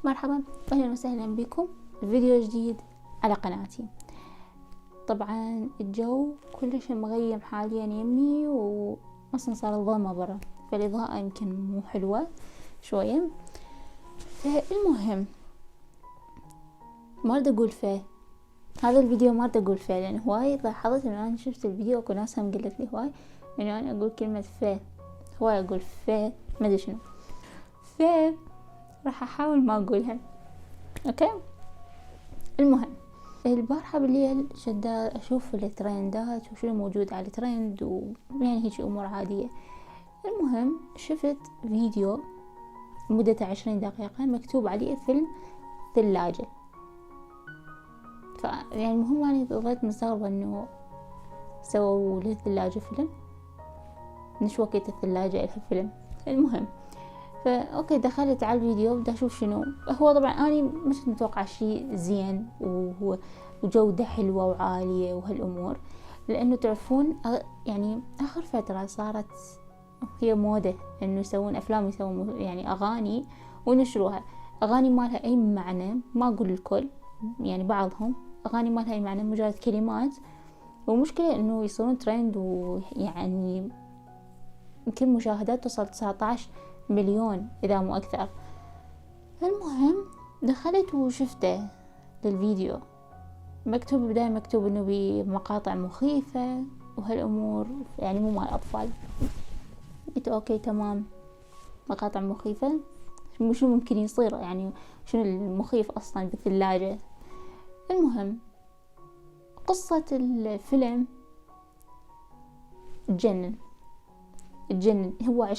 مرحبا، أهلا وسهلا بكم فيديو جديد على قناتي. طبعا الجو كلش مغيم حاليا يمي، وأصلا صار الظلمة برا، فالإضاءة يمكن مو حلوة شوية. فالمهم ما أريد أقول هذا الفيديو ما أريد أقول لأن هواي لاحظت إنه أنا شفت الفيديو أكو ناس هم قلت لي هواي إنه أنا أقول كلمة هواي أقول ما أدري شنو. راح أحاول ما أقولها. أوكي. المهم البارحة بالليل شدا أشوف الترندات وشنو موجود على الترند، ويعني هيك أمور عادية. المهم شفت فيديو مدته 20 دقيقة مكتوب عليه فيلم ثلاجة. يعني المهم أنا ظليت مستغربة إنه سووا للثلاجة فيلم، مش وقت الثلاجة إلها فيلم. المهم اوكي دخلت على الفيديو بدي اشوف شنو هو. طبعا اني مش متوقع شيء زين وجودة حلوة وعالية وهالامور، لانه تعرفون يعني اخر فترة صارت هي موضة انه يسوون افلام، يسوون يعني اغاني ونشروها. اغاني ما لها اي معنى، ما اقول الكل، يعني بعضهم اغاني ما لها اي معنى، مجرد كلمات. ومشكلة انه يصيرون ترند، ويعني يمكن مشاهدات توصل 19 مليون إذا مو أكثر. المهم دخلت وشفته للفيديو، بداية مكتوب إنه بمقاطع مخيفة وهالأمور، يعني مو مال أطفال. قلت أوكي تمام، مقاطع مخيفة شو ممكن يصير؟ يعني شنو المخيف أصلا بالثلاجة؟ المهم قصة الفيلم تجنن.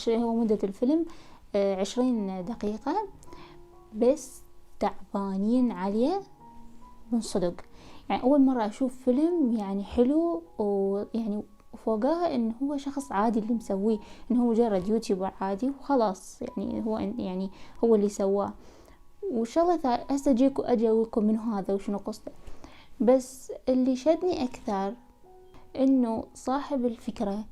هو مدة الفيلم 20 دقيقة بس، تعبانين عليه من صدق. يعني أول مرة أشوف فيلم يعني حلو، ويعني فوقها إنه هو شخص عادي اللي مسويه، إنه هو مجرد يوتيوبر عادي وخلاص، يعني هو اللي سواه. وشغلة هسه أجي أقولكم من هذا وشنو قصته. بس اللي شدني أكثر إنه صاحب الفكرة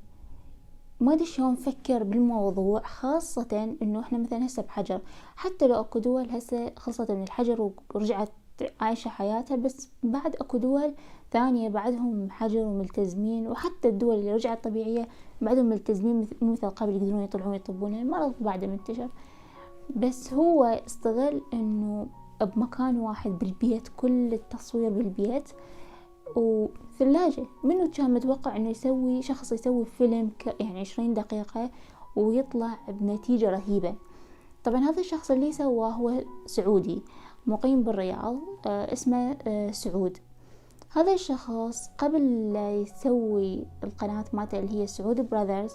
ما ادري شلون فكر بالموضوع، خاصة انه احنا مثلا هسه بحجر، حتى لو اكو دول هسه خلصت من الحجر ورجعت عايشة حياتها، بس بعد اكو دول ثانية بعدهم حجر وملتزمين، وحتى الدول اللي رجعت طبيعية بعدهم ملتزمين مثل قبل، يقدرون يطلعون يطبون. المرض بعد منتشر، بس هو استغل انه بمكان واحد بالبيت، كل التصوير بالبيت وثلاجة. منو كان متوقع انه شخص يسوي فيلم يعني 20 دقيقة ويطلع بنتيجة رهيبة؟ طبعا هذا الشخص اللي سواه هو سعودي مقيم بالرياض، اسمه سعود. هذا الشخص قبل لا يسوي القناة مالته اللي هي سعود براذرز،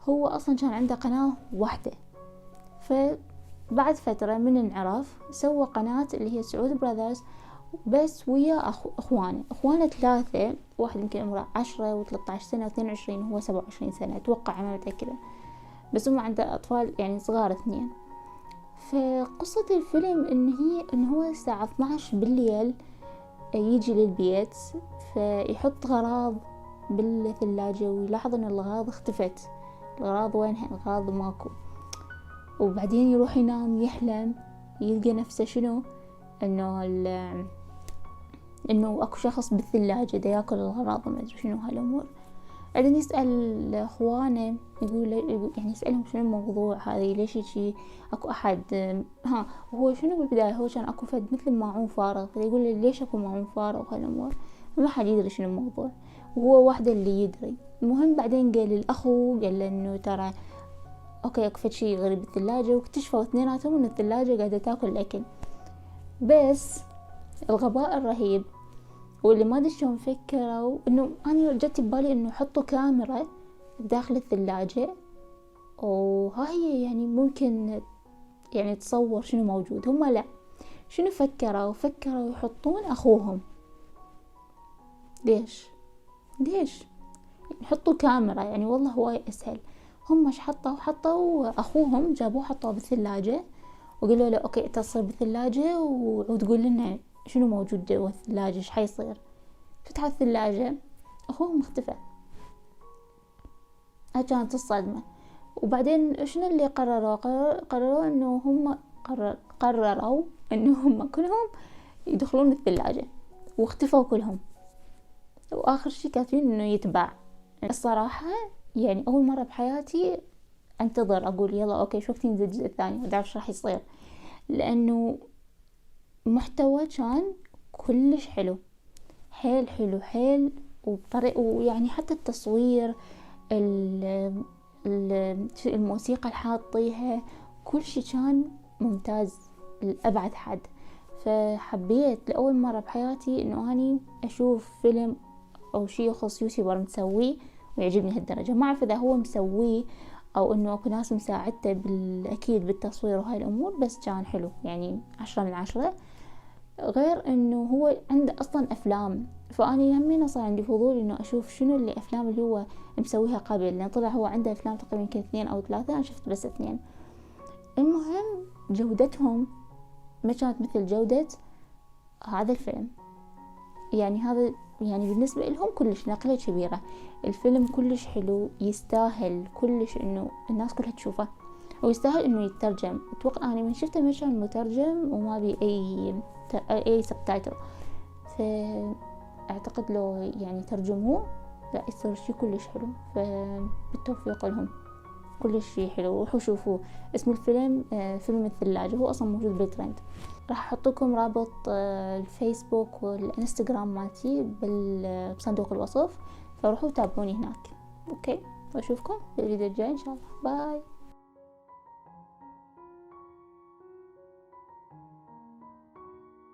هو اصلا كان عنده قناة واحدة. فبعد فترة من انعرف سوى قناة اللي هي سعود براذرز، بس ويا اخوانه 3، واحد يمكن عمره 10 و13 سنة و22، وهو 27 سنة اتوقع، ما متأكدة، بس هم عنده اطفال يعني صغار 2. فقصة الفيلم ان هو الساعة 12 بالليل يجي للبيت، فيحط غراض بالثلاجة ويلاحظ ان الأغراض اختفت. الأغراض وينها؟ الأغراض ماكو. وبعدين يروح ينام، يحلم يلقى نفسه شنو، انه اكو شخص بالثلاجة دا ياكل الغراض وما ادري شنو هالامور. بعدين يسأل اخوانه، يقول يعني يسألهم شنو الموضوع هذا، ليش شي اكو احد وهو شنو بالبداية هو كان اكو فد مثل ماعون فارغ، فيقول له ليش اكو ماعون فارغ وهالامور، ما حد يدري شنو الموضوع، وهو وحده اللي يدري. المهم بعدين قال الاخو، قال له انه ترى اوكي اكو فد شي غريب بالثلاجة، واكتشفوا اثنيناتهم ان الثلاجة قاعدة تاكل الاكل. بس الغباء الرهيب واللي ما ادري شلون فكروا، انه انا جت ببالي انه يحطوا كاميرا داخل الثلاجة، وهاي يعني ممكن يعني تصور شنو موجود. هم لا، شنو فكروا يحطون اخوهم. ليش يحطوا كاميرا؟ يعني والله هواي اسهل. هم ايش حطوا اخوهم، جابوه حطوه بالثلاجة، وقالوا له اوكي اتصل بالثلاجة وتقول لنا شنو موجود جوا الثلاجة، ايش حيصير. فتحت الثلاجة، اخوهم اختفى. كانت الصدمة. وبعدين شنو اللي قرروا انه هم قرروا انهم كلهم يدخلون الثلاجة، واختفوا كلهم، واخر شي كاتبين انه يتباع. الصراحة يعني اول مرة بحياتي انتظر اقول يلا اوكي شو وقت ينزل الجزء الثاني ودي اعرف راح يصير، لانه محتوى كان كلش حلو، حيل حلو حيل، وبطريقة ويعني حتى التصوير، الموسيقى الحاطيها، كل شي كان ممتاز لأبعد حد. فحبيت لأول مرة بحياتي انه اني اشوف فيلم او شي يخص يوتيوبر مسويه ويعجبني هالدرجة. ما اعرف اذا هو مسويه او انه اكو ناس مساعدته اكيد بالتصوير وهاي الامور، بس كان حلو يعني 10/10. غير انه هو عنده اصلا افلام، فاني همين صار عندي فضول انه اشوف شنو اللي افلام اللي هو مسويها قبل، لان طلع هو عنده افلام تقريبا يمكن 2 أو 3، انا شفت بس 2. المهم جودتهم ما كانت مثل جودة هذا الفيلم. يعني هذا يعني بالنسبة لهم كلش نقلة كبيرة. الفيلم كلش حلو، يستاهل كلش انه الناس كلها تشوفه، ويستاهل انه يترجم. اتوقع اني من شفته ما كان مترجم وما بي اي سبتايتل، فاعتقد لو يعني ترجموه لا يصير شي كلش حلو. فبالتوفيق لهم، كلش شي حلو. روحوا شوفوه. اسم الفيلم فيلم الثلاجة، هو اصلا موجود بالترند. راح احط لكم رابط الفيسبوك والانستغرام مالتي بصندوق الوصف، فروحوا تابعوني هناك. اوكي، واشوفكم في الفيديو الجاي ان شاء الله. باي.